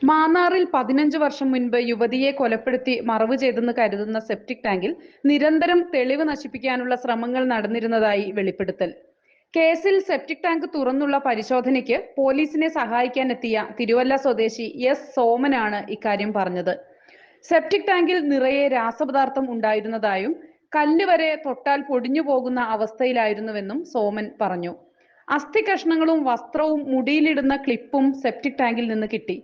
മാന്നാറിൽ 15 വർഷം മുൻപ് യുവതിയെ കൊലപ്പെടുത്തി മറവ് ചെയ്തെന്ന് കരുതുന്ന സെപ്റ്റിക് ടാങ്കിൽ നിരന്തരം തെളിവ് നശിപ്പിക്കാനുള്ള ശ്രമങ്ങൾ നടന്നിരുന്നതായി വെളിപ്പെടുത്തൽ. കേസിൽ സെപ്റ്റിക് ടാങ്ക് തുറന്നുള്ള പരിശോധനയ്ക്ക് പോലീസിനെ സഹായിക്കാനെത്തിയ തിരുവല്ല സ്വദേശി എസ് സോമനാണ് ഇക്കാര്യം പറഞ്ഞത്. സെപ്റ്റിക് ടാങ്കിൽ നിറയെ രാസപദാർത്ഥം ഉണ്ടായിരുന്നതായും കല്ല് വരെ തൊട്ടാൽ പൊടിഞ്ഞു പോകുന്ന അവസ്ഥയിലായിരുന്നുവെന്നും സോമൻ പറഞ്ഞു. അസ്ഥി കഷ്ണങ്ങളും വസ്ത്രവും മുടിയിലിടുന്ന ക്ലിപ്പും സെപ്റ്റിക് ടാങ്കിൽ നിന്ന് കിട്ടി.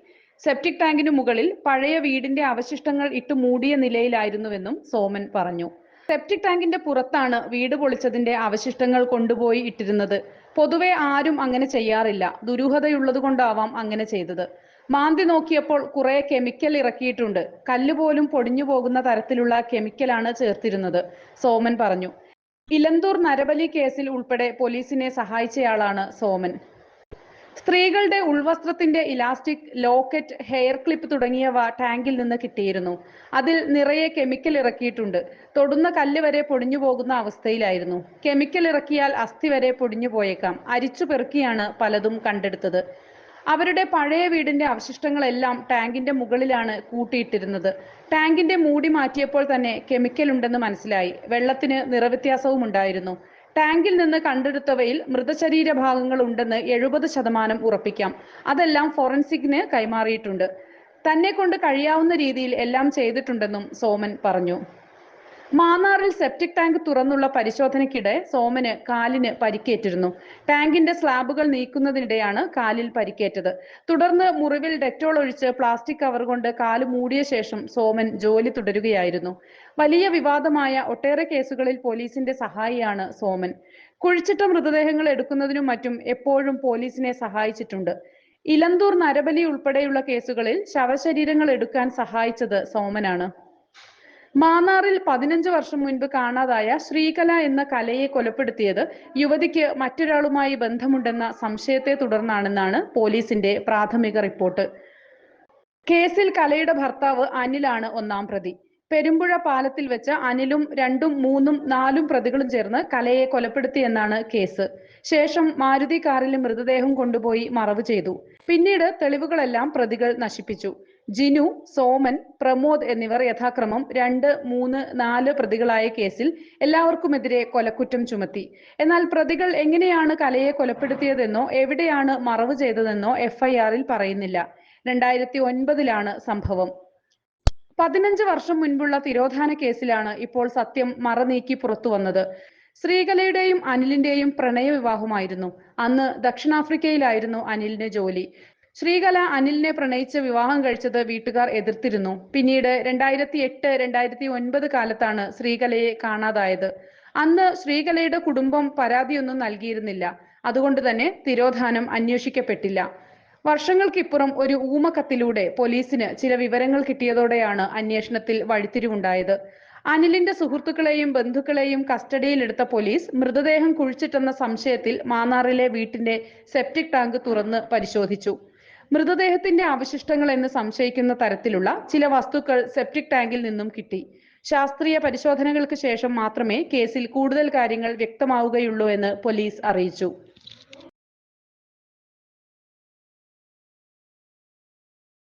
സെപ്റ്റിക് ടാങ്കിനു മുകളിൽ പഴയ വീടിന്റെ അവശിഷ്ടങ്ങൾ ഇട്ട് മൂടിയ നിലയിലായിരുന്നുവെന്നും സോമൻ പറഞ്ഞു. സെപ്റ്റിക് ടാങ്കിന്റെ പുറത്താണ് വീട് പൊളിച്ചതിന്റെ അവശിഷ്ടങ്ങൾ കൊണ്ടുപോയി ഇട്ടിരുന്നത്. പൊതുവെ ആരും അങ്ങനെ ചെയ്യാറില്ല. ദുരൂഹതയുള്ളതുകൊണ്ടാവാം അങ്ങനെ ചെയ്തത്. മാന്തി നോക്കിയപ്പോൾ കുറെ കെമിക്കൽ ഇറക്കിയിട്ടുണ്ട്. കല്ല് പോലും പൊടിഞ്ഞു പോകുന്ന തരത്തിലുള്ള കെമിക്കലാണ് ചേർത്തിരുന്നത്, സോമൻ പറഞ്ഞു. ഇലന്തൂർ നരബലി കേസിൽ ഉൾപ്പെടെ പോലീസിനെ സഹായിച്ചയാളാണ് സോമൻ. സ്ത്രീകളുടെ ഉൾവസ്ത്രത്തിന്റെ ഇലാസ്റ്റിക്, ലോക്കറ്റ്, ഹെയർ ക്ലിപ്പ് തുടങ്ങിയവ ടാങ്കിൽ നിന്ന് കിട്ടിയിരുന്നു. അതിൽ നിറയെ കെമിക്കൽ ഇറക്കിയിട്ടുണ്ട്. തൊടുന്ന കല്ല് വരെ പൊടിഞ്ഞു പോകുന്ന അവസ്ഥയിലായിരുന്നു. കെമിക്കൽ ഇറക്കിയാൽ അസ്ഥി വരെ പൊടിഞ്ഞു പോയേക്കാം. അരിച്ചു പെറുക്കിയാണ് പലതും കണ്ടെടുത്തത്. അവരുടെ പഴയ വീടിന്റെ അവശിഷ്ടങ്ങളെല്ലാം ടാങ്കിന്റെ മുകളിലാണ് കൂട്ടിയിട്ടിരുന്നത്. ടാങ്കിന്റെ മൂടി മാറ്റിയപ്പോൾ തന്നെ കെമിക്കൽ ഉണ്ടെന്ന് മനസ്സിലായി. വെള്ളത്തിന് നിറവ്യത്യാസവും ഉണ്ടായിരുന്നു. ടാങ്കിൽ നിന്ന് കണ്ടെടുത്തവയിൽ മൃതശരീര ഭാഗങ്ങൾ ഉണ്ടെന്ന് 70% ഉറപ്പിക്കാം. അതെല്ലാം ഫോറൻസിക്കിന് കൈമാറിയിട്ടുണ്ട്. തന്നെ കൊണ്ട് കഴിയാവുന്ന രീതിയിൽ എല്ലാം ചെയ്തിട്ടുണ്ടെന്നും സോമൻ പറഞ്ഞു. മാന്നാറിൽ സെപ്റ്റിക് ടാങ്ക് തുറന്നുള്ള പരിശോധനയ്ക്കിടെ സോമന് കാലിന് പരിക്കേറ്റിരുന്നു. ടാങ്കിന്റെ സ്ലാബുകൾ നീക്കുന്നതിനിടെയാണ് കാലിൽ പരിക്കേറ്റത്. തുടർന്ന് മുറിവിൽ ഡെറ്റോൾ ഒഴിച്ച് പ്ലാസ്റ്റിക് കവർ കൊണ്ട് കാല് മൂടിയ ശേഷം സോമൻ ജോലി തുടരുകയായിരുന്നു. വലിയ വിവാദമായ ഒട്ടേറെ കേസുകളിൽ പോലീസിന്റെ സഹായിയാണ് സോമൻ. കുഴിച്ചിട്ട മൃതദേഹങ്ങൾ എടുക്കുന്നതിനും മറ്റും എപ്പോഴും പോലീസിനെ സഹായിച്ചിട്ടുണ്ട്. ഇലന്തൂർ നരബലി ഉൾപ്പെടെയുള്ള കേസുകളിൽ ശവശരീരങ്ങൾ എടുക്കാൻ സഹായിച്ചത് സോമനാണ്. മാന്നാറിൽ 15 വർഷം മുൻപ് കാണാതായ ശ്രീകല എന്ന കലയെ കൊലപ്പെടുത്തിയത് യുവതിക്ക് മറ്റൊരാളുമായി ബന്ധമുണ്ടെന്ന സംശയത്തെ തുടർന്നാണെന്നാണ് പോലീസിന്റെ പ്രാഥമിക റിപ്പോർട്ട്. കേസിൽ കലയുടെ ഭർത്താവ് അനിലാണ് ഒന്നാം പ്രതി. പെരുമ്പുഴ പാലത്തിൽ വെച്ച് അനിലും 2, 3, 4 പ്രതികളും ചേർന്ന് കലയെ കൊലപ്പെടുത്തിയെന്നാണ് കേസ്. ശേഷം മാരുതി കാറിൽ മൃതദേഹം കൊണ്ടുപോയി മറവ് ചെയ്തു. പിന്നീട് തെളിവുകളെല്ലാം പ്രതികൾ നശിപ്പിച്ചു. ജിനു, സോമൻ, പ്രമോദ് എന്നിവർ യഥാക്രമം 2, 3, 4 പ്രതികളായ കേസിൽ എല്ലാവർക്കുമെതിരെ കൊലക്കുറ്റം ചുമത്തി. എന്നാൽ പ്രതികൾ എങ്ങനെയാണ് കലയെ കൊലപ്പെടുത്തിയതെന്നോ എവിടെയാണ് മറവ് ചെയ്തതെന്നോ FIR-ൽ പറയുന്നില്ല. 2009-ലാണ് സംഭവം. 15 വർഷം മുൻപുള്ള തിരോധാന കേസിലാണ് ഇപ്പോൾ സത്യം മറനീക്കി പുറത്തു വന്നത്. ശ്രീകലയുടെയും അനിലിന്റെയും പ്രണയവിവാഹമായിരുന്നു. അന്ന് ദക്ഷിണാഫ്രിക്കയിലായിരുന്നു അനിലിന് ജോലി. ശ്രീകല അനിലിനെ പ്രണയിച്ച് വിവാഹം കഴിച്ചത് വീട്ടുകാർ എതിർത്തിരുന്നു. പിന്നീട് 2008, 2009 കാലത്താണ് ശ്രീകലയെ കാണാതായത്. അന്ന് ശ്രീകലയുടെ കുടുംബം പരാതിയൊന്നും നൽകിയിരുന്നില്ല. അതുകൊണ്ട് തന്നെ തിരോധാനം അന്വേഷിക്കപ്പെട്ടില്ല. വർഷങ്ങൾക്കിപ്പുറം ഒരു ഊമക്കത്തിലൂടെ പോലീസിന് ചില വിവരങ്ങൾ കിട്ടിയതോടെയാണ് അന്വേഷണത്തിൽ വഴിത്തിരിവുണ്ടായത്. അനിലിന്റെ സുഹൃത്തുക്കളെയും ബന്ധുക്കളെയും കസ്റ്റഡിയിലെടുത്ത പോലീസ് മൃതദേഹം കുഴിച്ചിട്ടെന്ന സംശയത്തിൽ മാന്നാറിലെ വീട്ടിന്റെ സെപ്റ്റിക് ടാങ്ക് തുറന്ന് പരിശോധിച്ചു. മൃതദേഹത്തിന്റെ അവശിഷ്ടങ്ങൾ എന്ന് സംശയിക്കുന്ന തരത്തിലുള്ള ചില വസ്തുക്കൾ സെപ്റ്റിക് ടാങ്കിൽ നിന്നും കിട്ടി. ശാസ്ത്രീയ പരിശോധനകൾക്ക് ശേഷം മാത്രമേ കേസിൽ കൂടുതൽ കാര്യങ്ങൾ വ്യക്തമാവുകയുള്ളൂ എന്ന് പോലീസ് അറിയിച്ചു.